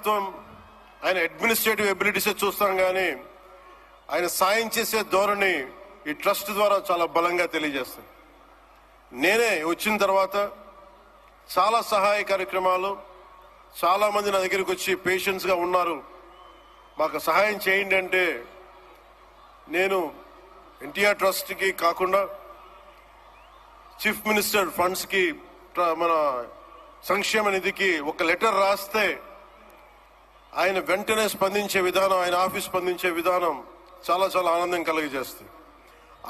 నాయకత్వం, ఆయన administrative abilities చూస్తాం, కానీ ఆయన సాయం చేసే ధోరణి ఈ ట్రస్ట్ ద్వారా చాలా బలంగా తెలియజేస్తుంది. నేనే వచ్చిన తర్వాత చాలా సహాయ కార్యక్రమాలు, చాలా మంది నా దగ్గరికి వచ్చి పేషెంట్స్గా ఉన్నారు, మాకు సహాయం చేయండి అంటే నేను ఎన్టీఆర్ ట్రస్ట్కి కాకుండా చీఫ్ మినిస్టర్ ఫండ్స్కి, మన సంక్షేమ నిధికి ఒక లెటర్ రాస్తే ఆయన వెంటనే స్పందించే విధానం, ఆయన ఆఫీస్ స్పందించే విధానం చాలా చాలా ఆనందం కలిగజేస్తుంది.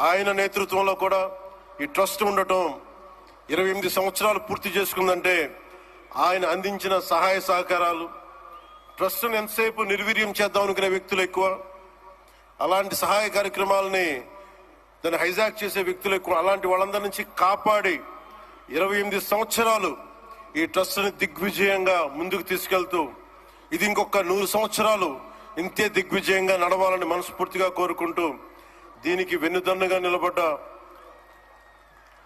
ఆయన నేతృత్వంలో కూడా ఈ ట్రస్ట్ ఉండటం 28 సంవత్సరాలు పూర్తి చేసుకుందంటే ఆయన అందించిన సహాయ సహకారాలు, ట్రస్ట్ను ఎంతసేపు నిర్వీర్యం చేద్దాం అనుకునే వ్యక్తులు ఎక్కువ, అలాంటి సహాయ కార్యక్రమాలని దాన్ని హైజాక్ చేసే వ్యక్తులు ఎక్కువ. అలాంటి వాళ్ళందరి నుంచి కాపాడి 28 సంవత్సరాలు ఈ ట్రస్ట్ని దిగ్విజయంగా ముందుకు తీసుకెళ్తూ ఇది ఇంకొక 100 సంవత్సరాలు ఇంతే దిగ్విజయంగా నడవాలని మనస్ఫూర్తిగా కోరుకుంటూ, దీనికి వెన్నుదన్నుగా నిలబడ్డ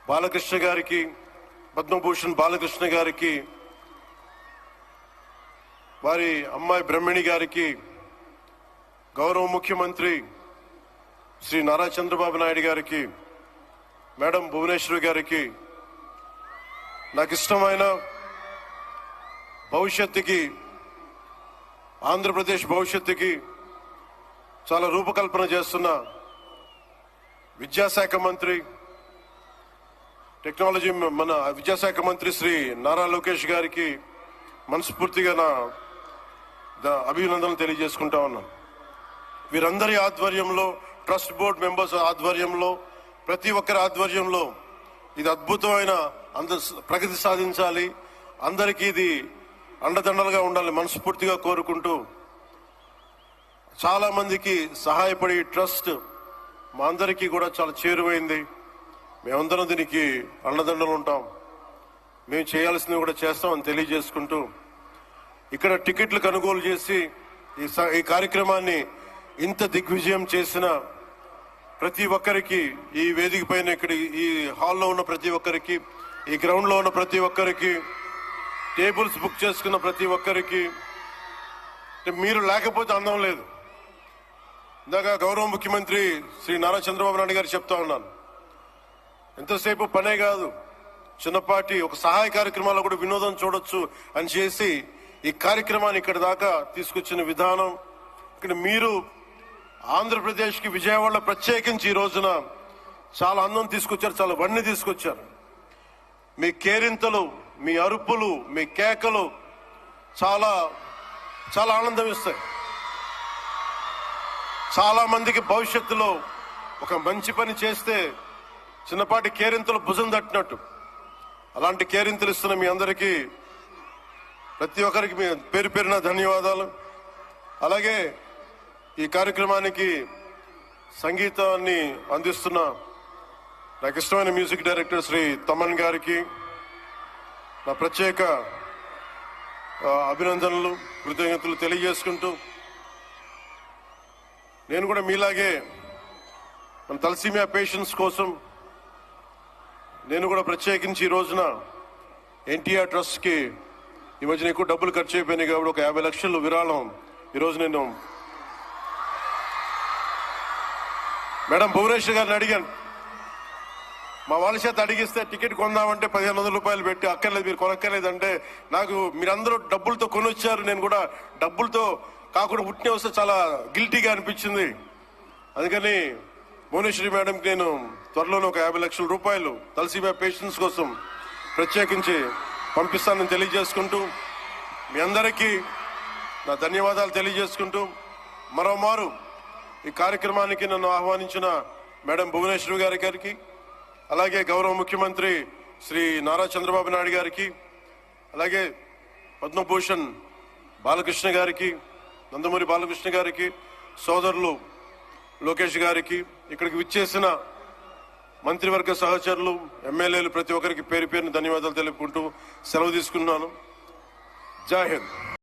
బాలకృష్ణ గారికి, పద్మభూషణ్ బాలకృష్ణ గారికి, వారి అమ్మాయి బ్రహ్మణి గారికి, గౌరవ ముఖ్యమంత్రి శ్రీ నారా చంద్రబాబు నాయుడు గారికి, మేడం భువనేశ్వరి గారికి, నాకు ఇష్టమైన భవిష్యత్తుకి, ఆంధ్రప్రదేశ్ భవిష్యత్తుకి చాలా రూపకల్పన చేస్తున్న విద్యాశాఖ మంత్రి, టెక్నాలజీ మన విద్యాశాఖ మంత్రి శ్రీ నారా లోకేష్ గారికి మనస్ఫూర్తిగా నా అభినందనలు తెలియజేసుకుంటా ఉన్నాను. వీరందరి ఆధ్వర్యంలో, ట్రస్ట్ బోర్డ్ మెంబర్స్ ఆధ్వర్యంలో, ప్రతి ఒక్కరి ఆధ్వర్యంలో ఇది అద్భుతమైన ప్రగతి సాధించాలి, అందరికీ ఇది అండదండలుగా ఉండాలి మనస్ఫూర్తిగా కోరుకుంటూ, చాలా మందికి సహాయపడి ట్రస్ట్ మా అందరికీ కూడా చాలా చేరువైంది. మేమందరం దీనికి అండదండలు ఉంటాం, మేము చేయాల్సింది కూడా చేస్తామని తెలియజేసుకుంటూ, ఇక్కడ టికెట్లు కొనుగోలు చేసి ఈ కార్యక్రమాన్ని ఇంత దిగ్విజయం చేసిన ప్రతి ఒక్కరికి, ఈ వేదిక పైన, ఇక్కడ ఈ హాల్లో ఉన్న ప్రతి ఒక్కరికి, ఈ గ్రౌండ్ లో ఉన్న ప్రతి ఒక్కరికి, టేబుల్స్ బుక్ చేసుకున్న ప్రతి ఒక్కరికి, మీరు లేకపోతే అందం లేదు. ఇందాక గౌరవ ముఖ్యమంత్రి శ్రీ నారా చంద్రబాబు నాయుడు గారు చెప్తా ఉన్నాను, ఎంతసేపు పనే కాదు, చిన్నపాటి ఒక సహాయ కార్యక్రమాల్లో కూడా వినోదం చూడొచ్చు అని చేసి ఈ కార్యక్రమాన్ని ఇక్కడ దాకా తీసుకొచ్చిన విధానం, ఇక్కడ మీరు ఆంధ్రప్రదేశ్కి విజయవాడలో ప్రత్యేకించి ఈ రోజున చాలా అందం తీసుకొచ్చారు, చాలా వన్నె తీసుకొచ్చారు. మీ కేరింతలు, మీ అరుపులు, మీ కేకలు చాలా చాలా ఆనందం ఇస్తాయి. చాలా మందికి భవిష్యత్తులో ఒక మంచి పని చేస్తే చిన్నపాటి కేరింతలు భుజం తట్టినట్టు, అలాంటి కేరింతలు ఇస్తున్న మీ అందరికీ, ప్రతి ఒక్కరికి మీ పేరు పేరున ధన్యవాదాలు. అలాగే ఈ కార్యక్రమానికి సంగీతాన్ని అందిస్తున్న నాకు ఇష్టమైన మ్యూజిక్ డైరెక్టర్ శ్రీ తమన్ గారికి నా ప్రత్యేక అభినందనలు, కృతజ్ఞతలు తెలియజేసుకుంటూ, నేను కూడా మీలాగే మన తలసీమియా పేషెంట్స్ కోసం నేను కూడా ప్రత్యేకించి ఈ రోజున ఎన్టీఆర్ ట్రస్ట్కి ఈ మధ్యన ఎక్కువ డబ్బులు ఖర్చు అయిపోయినాయి కాబట్టి ఒక 50 లక్షలు విరాళం ఈరోజు నేను మేడం భువనేశ్వర్ గారిని అడిగాను. మా వాళ్ళ చేత అడిగిస్తే టికెట్ కొందామంటే 1500 రూపాయలు పెట్టి, అక్కర్లేదు మీరు కొనక్కర్లేదంటే, నాకు మీరందరూ డబ్బులతో కొనొచ్చారు, నేను కూడా డబ్బులతో కాకుండా ఉట్టినే వస్తే చాలా గిల్టీగా అనిపించింది. అందుకని భువనేశ్వరి మేడంకి నేను త్వరలోనే ఒక 50 లక్షల రూపాయలు తలసీమియా పేషెంట్స్ కోసం ప్రత్యేకించి పంపిస్తానని తెలియజేసుకుంటూ, మీ అందరికీ నా ధన్యవాదాలు తెలియజేసుకుంటూ, మరోమారు ఈ కార్యక్రమానికి నన్ను ఆహ్వానించిన మేడం భువనేశ్వరి గారికి, అలాగే గౌరవ ముఖ్యమంత్రి శ్రీ నారా చంద్రబాబు నాయుడు గారికి, అలాగే పద్మభూషణ్ బాలకృష్ణ గారికి, నందమూరి బాలకృష్ణ గారికి, సోదరులు లోకేష్ గారికి, ఇక్కడికి విచ్చేసిన మంత్రివర్గ సహచరులు, ఎమ్మెల్యేలు ప్రతి ఒక్కరికి పేరు పేరుని ధన్యవాదాలు తెలుపుకుంటూ సెలవు తీసుకున్నాను. జై హింద్.